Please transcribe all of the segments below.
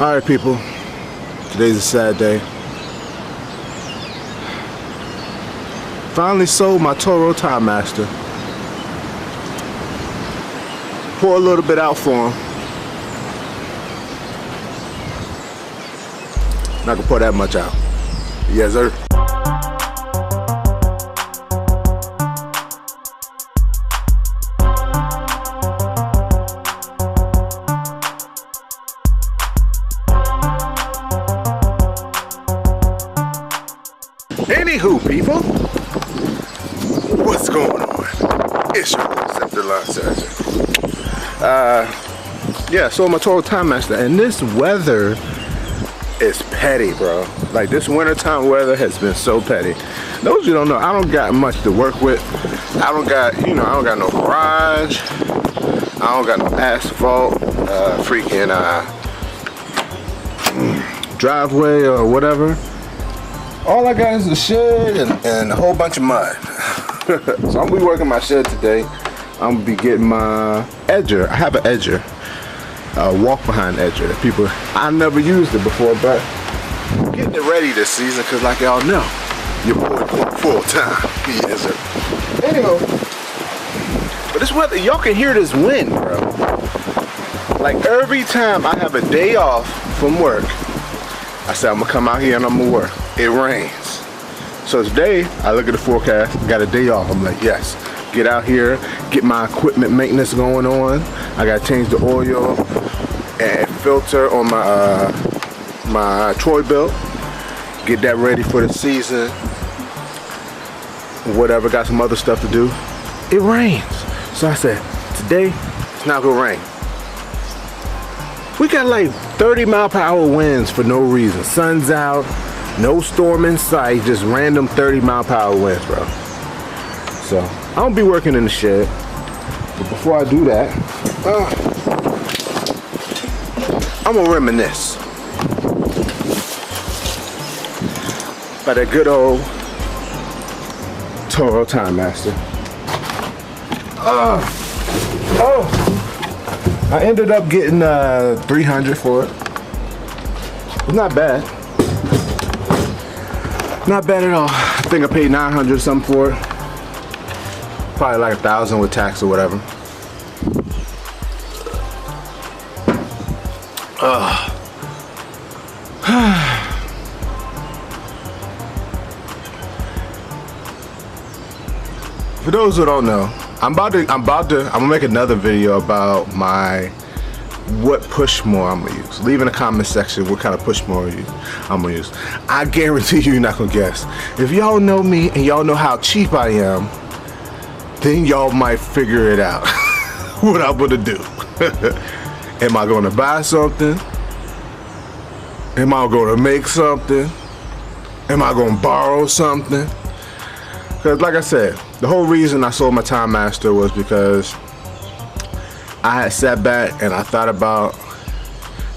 Alright people, today's a sad day. Finally sold my Toro Timemaster. Pour a little bit out for him. Not gonna pour that much out. Yes sir. Anywho, people, what's going on? It's your boy, Line Surgeon. Yeah, so my Toro Timemaster, and this weather is petty, bro. Like, this wintertime weather has been so petty. Those of you don't know, I don't got much to work with. I don't got, I don't got no garage. I don't got no asphalt, driveway or whatever. All I got is a shed and a whole bunch of mud. So I'm gonna be working my shed today. I'm gonna be getting my edger. I have an edger, a walk behind edger. People, I never used it before, but I'm getting it ready this season because, like y'all know, your boy going full time. Yes, sir. Anyway, but this weather, y'all can hear this wind, bro. Like every time I have a day off from work, I said I'm gonna come out here and I'm gonna work. It rains. So today, I look at the forecast, got a day off. I'm like, yes, get out here, get my equipment maintenance going on. I gotta change the oil and filter on my my Troy Bilt. Get that ready for the season. Whatever, got some other stuff to do. It rains. So I said, today, it's not gonna rain. We got like 30-mile-per-hour winds for no reason. Sun's out, no storm in sight, just random 30-mile-per-hour winds, bro. So I'm gonna be working in the shed. But before I do that, I'm gonna reminisce about that good old Toro Timemaster. I ended up getting $300 for it. It's not bad. Not bad at all. I think I paid $900 something for it. Probably like $1,000 with tax or whatever. For those who don't know, I'm gonna make another video about what push mower I'm gonna use. Leave in the comment section what kind of push mower I'm gonna use. I guarantee you're not gonna guess. If y'all know me and y'all know how cheap I am, then y'all might figure it out. What I'm gonna do. Am I gonna buy something? Am I gonna make something? Am I gonna borrow something? Because like I said, the whole reason I sold my Timemaster was because I had sat back and I thought about,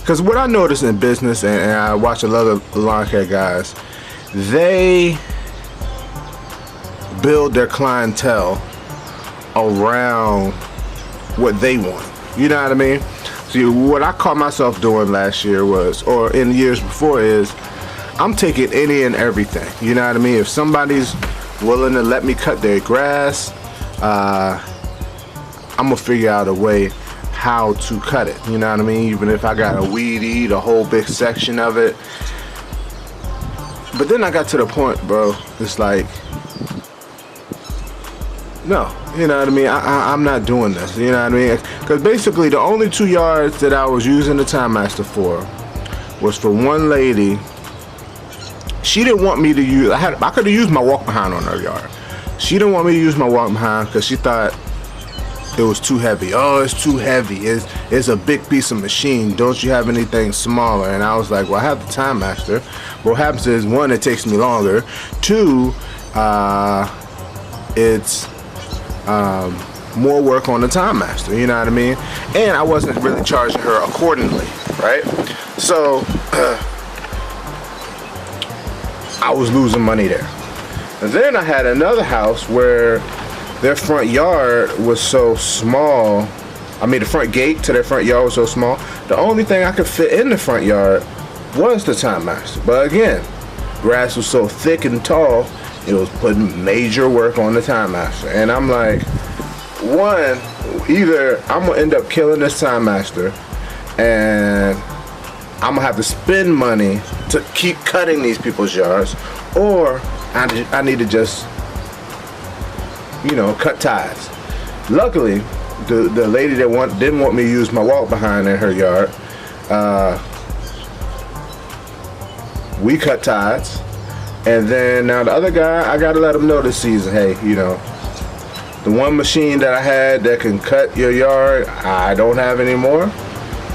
because what I noticed in business, and I watch a lot of lawn care guys, they build their clientele around what they want. You know what I mean? See, what I caught myself doing last year was, or in the years before, is I'm taking any and everything. You know what I mean? If somebody's willing to let me cut their grass, I'm gonna figure out a way how to cut it. You know what I mean? Even if I gotta weed eat a whole big section of it. But then I got to the point, bro, it's like, no, you know what I mean? I'm not doing this, you know what I mean? Because basically the only 2 yards that I was using the Timemaster for was for one lady. She didn't want me to use, I could have used my walk behind on her yard. She didn't want me to use my walk behind because she thought it was too heavy. Oh, it's too heavy. It's a big piece of machine. Don't you have anything smaller? And I was like, well, I have the Timemaster. What happens is, one, it takes me longer. Two, it's more work on the Timemaster. You know what I mean? And I wasn't really charging her accordingly, right? So I was losing money there. And then I had another house where their front yard was so small I mean, the front gate to their front yard was so small. The only thing I could fit in the front yard was the Timemaster. But again, grass was so thick and tall, it was putting major work on the Timemaster. And I'm like, one, either I'm gonna end up killing this Timemaster and I'm gonna have to spend money to keep cutting these people's yards, or I need to just, you know, cut ties. Luckily, the lady that didn't want me to use my walk behind in her yard, we cut ties. And then now the other guy, I gotta let him know this season, hey, you know, the one machine that I had that can cut your yard, I don't have anymore.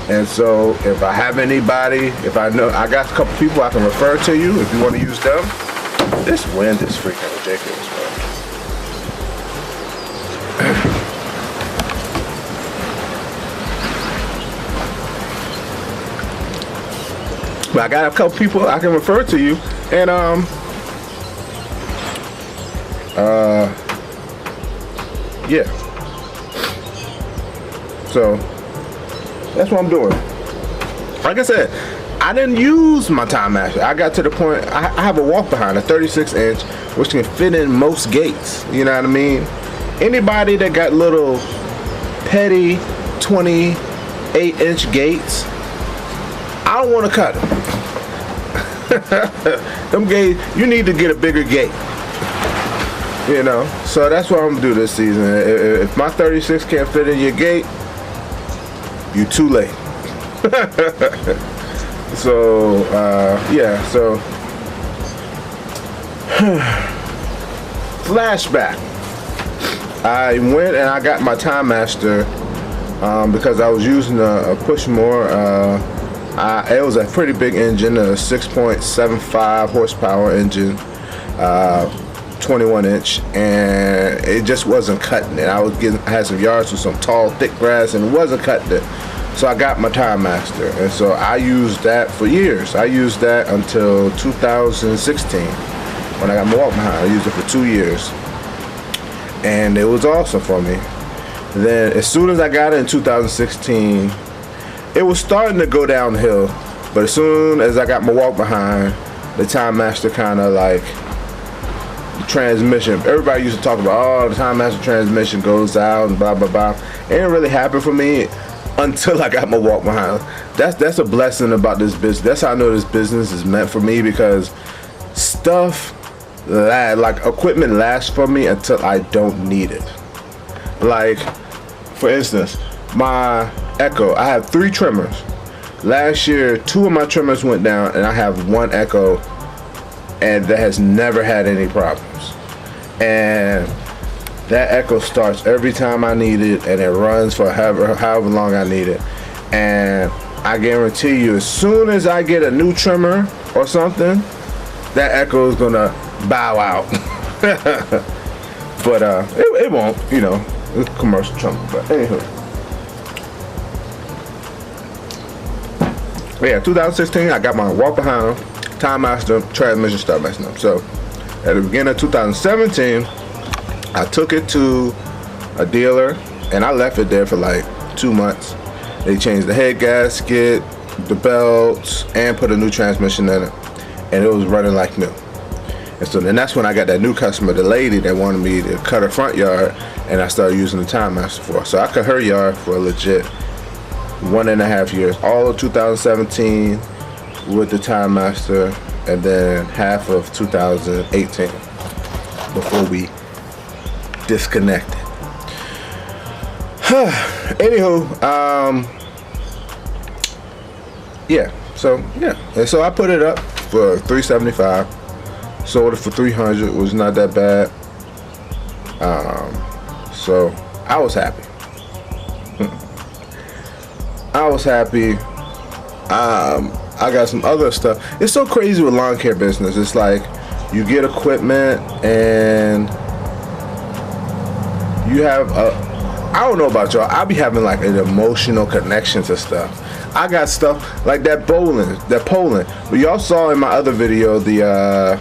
And so if I have anybody, if I know, I got a couple people I can refer to you if you want to use them. This wind is freaking ridiculous, bro. But I got a couple people I can refer to you, and yeah. So that's what I'm doing. Like I said, I didn't use my Timemaster. I got to the point, I have a walk behind, a 36-inch, which can fit in most gates. You know what I mean? Anybody that got little petty 28-inch gates, I don't want to cut them. Them gates, you need to get a bigger gate. You know, so that's what I'm gonna do this season. If my 36 can't fit in your gate, you too late. So yeah, so flashback. I went and I got my Timemaster because I was using a push mower. It was a pretty big engine, a 6.75 horsepower engine, 21-inch, and it just wasn't cutting it. I had some yards with some tall, thick grass, and it wasn't cutting it. So I got my Timemaster, and so I used that for years. I used that until 2016 when I got my walk behind. I used it for 2 years, and it was awesome for me. Then as soon as I got it in 2016, it was starting to go downhill, but as soon as I got my walk behind, the Timemaster kind of like, transmission, everybody used to talk about, oh, the Timemaster transmission goes out and blah blah blah. It didn't really happen for me until I got my walk behind. That's a blessing about this business. That's how I know this business is meant for me, because stuff like equipment lasts for me until I don't need it. Like, for instance, my Echo, I have 3 trimmers. Last year 2 of my trimmers went down, and I have 1 Echo, and that has never had any problems. And that Echo starts every time I need it, and it runs for however long I need it. And I guarantee you, as soon as I get a new trimmer or something, that Echo is gonna bow out. But it won't, you know, it's a commercial trimmer. But anywho, yeah, 2016, I got my walk behind Timemaster, transmission started messing up. So at the beginning of 2017, I took it to a dealer, and I left it there for like 2 months. They changed the head gasket, the belts, and put a new transmission in it, and it was running like new. And so then that's when I got that new customer, the lady that wanted me to cut her front yard, and I started using the Timemaster for her. So I cut her yard for a legit 1.5 years, all of 2017 with the Timemaster, and then half of 2018 before we disconnected. Anywho, yeah, so yeah, and so I put it up for $375, sold it for $300, was not that bad. So I was happy. I was happy. I got some other stuff. It's so crazy with lawn care business. It's like you get equipment and you have I don't know about y'all, I be having like an emotional connection to stuff. I got stuff like that Poland. But y'all saw in my other video the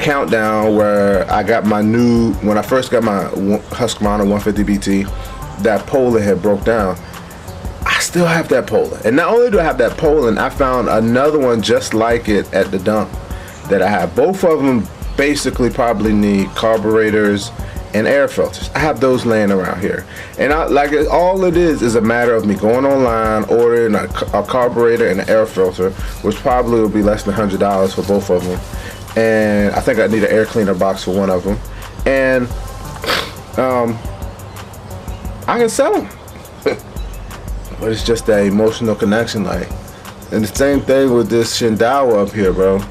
countdown where I got my new, when I first got my Husqvarna 150 BT, that Poland had broke down, I still have that Poland. And not only do I have that Poland, I found another one just like it at the dump that I have. Both of them basically probably need carburetors and air filters. I have those laying around here. And all it is a matter of me going online, ordering a carburetor and an air filter, which probably will be less than $100 for both of them. And I think I need an air cleaner box for one of them. And I can sell them. But it's just that emotional connection, like. And the same thing with this Shindaiwa up here, bro.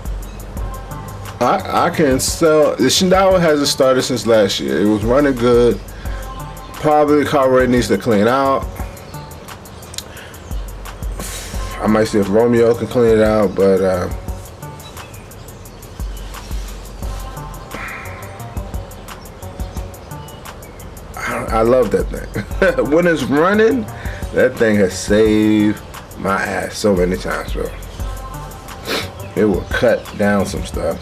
I can sell. The Shindaiwa hasn't started since last year. It was running good. Probably the carburetor needs to clean out. I might see if Romeo can clean it out, but I love that thing. When it's running, that thing has saved my ass so many times, bro. It will cut down some stuff.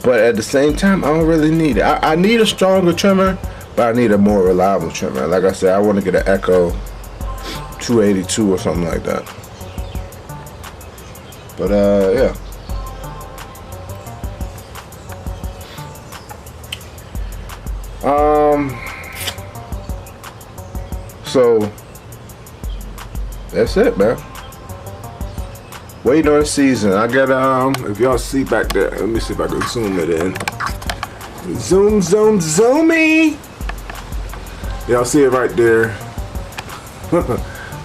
But at the same time, I don't really need it. I need a stronger trimmer, but I need a more reliable trimmer. Like I said, I want to get an Echo 282 or something like that. But yeah. So that's it, man. Waiting on season. I got if y'all see back there, let me see if I can zoom it in. Zoom, zoom, zoomy. Y'all see it right there.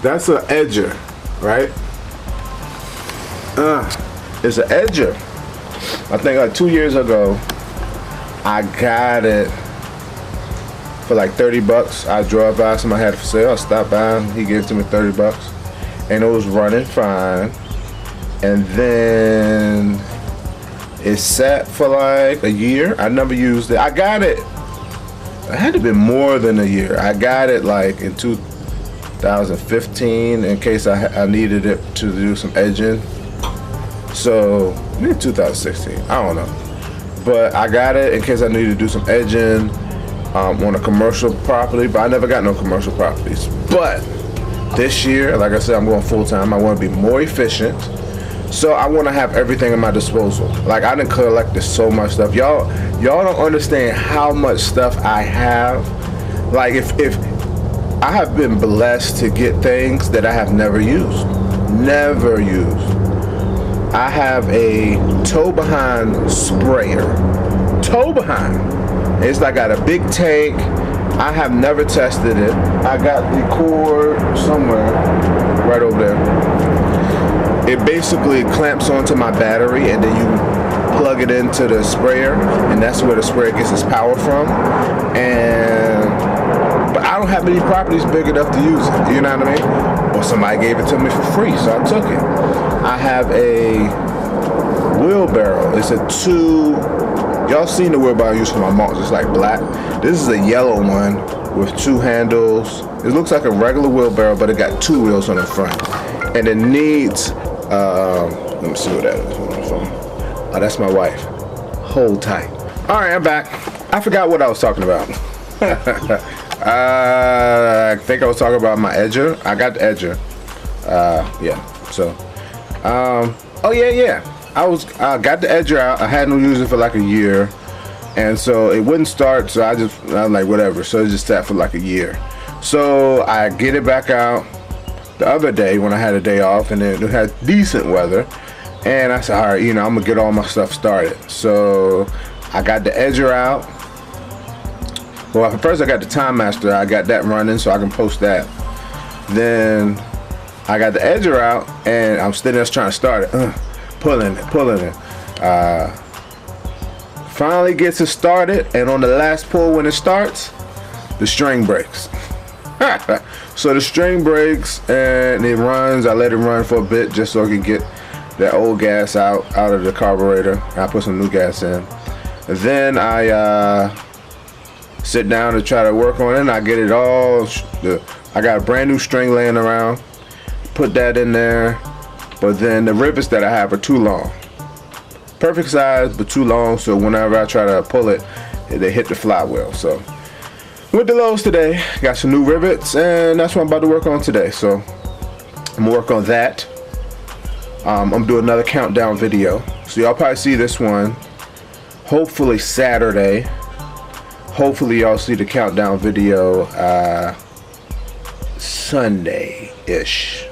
That's an edger, right? It's an edger. I think like 2 years ago, I got it for like 30 bucks. I drove by, somebody had it for sale. I stopped by, he gave it to me 30 bucks. And it was running fine. And then it sat for like a year. I never used it. I got it. It had to be more than a year. I got it like in 2015 in case I needed it to do some edging. So maybe 2016. I don't know. But I got it in case I needed to do some edging on a commercial property. But I never got no commercial properties. But this year, like I said, I'm going full time. I want to be more efficient. So I want to have everything at my disposal. Like I done collected so much stuff. Y'all don't understand how much stuff I have. Like if I have been blessed to get things that I have never used. Never used. I have a tow behind sprayer. Tow behind. It's like got a big tank. I have never tested it. I got the cord somewhere right over there. It basically clamps onto my battery and then you plug it into the sprayer and that's where the sprayer gets its power from. But I don't have any properties big enough to use it, you know what I mean? Or somebody gave it to me for free, so I took it. I have a wheelbarrow. It's a y'all seen the wheelbarrow I use for my mulch, it's like black. This is a yellow one with 2 handles. It looks like a regular wheelbarrow, but it got 2 wheels on the front. And it needs let me see what that is on the phone. Oh, that's my wife. Hold tight. All right, I'm back. I forgot what I was talking about. I think I was talking about my edger. I got the edger. Yeah. So, oh yeah. I got the edger out. I hadn't used it for like a year, and so it wouldn't start. So I was like, whatever. So it just sat for like a year. So I get it back out the other day when I had a day off and it had decent weather, and I said, all right, I'm gonna get all my stuff started. So I got the edger out. Well, first I got the Timemaster. I got that running so I can post that. Then I got the edger out and I'm still just trying to start it, pulling it. Finally gets it started, and on the last pull when it starts, the string breaks. So the string breaks and it runs. I let it run for a bit just so I can get that old gas out of the carburetor. I put some new gas in. And then I sit down to try to work on it, and I get it all. I got a brand new string laying around. Put that in there. But then the rivets that I have are too long. Perfect size, but too long, so whenever I try to pull it, they hit the flywheel. So Went to Lowe's today, got some new rivets, and that's what I'm about to work on today. So I'm gonna work on that. I'm gonna do another countdown video, so y'all probably see this one hopefully Saturday. Hopefully y'all see the countdown video Sunday-ish.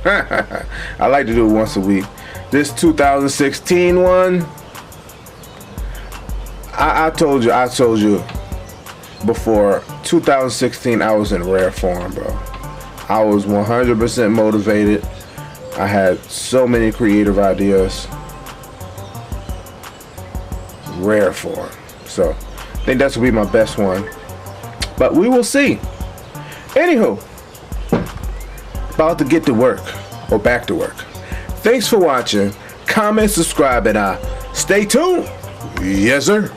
I like to do it once a week. This 2016 one, I told you before, 2016 I was in rare form, bro. I was 100% motivated. I had so many creative ideas. Rare form. So I think that's gonna be my best one, but we will see. Anywho, about to get to work, or back to work. Thanks for watching. Comment, subscribe, and stay tuned. Yes, sir.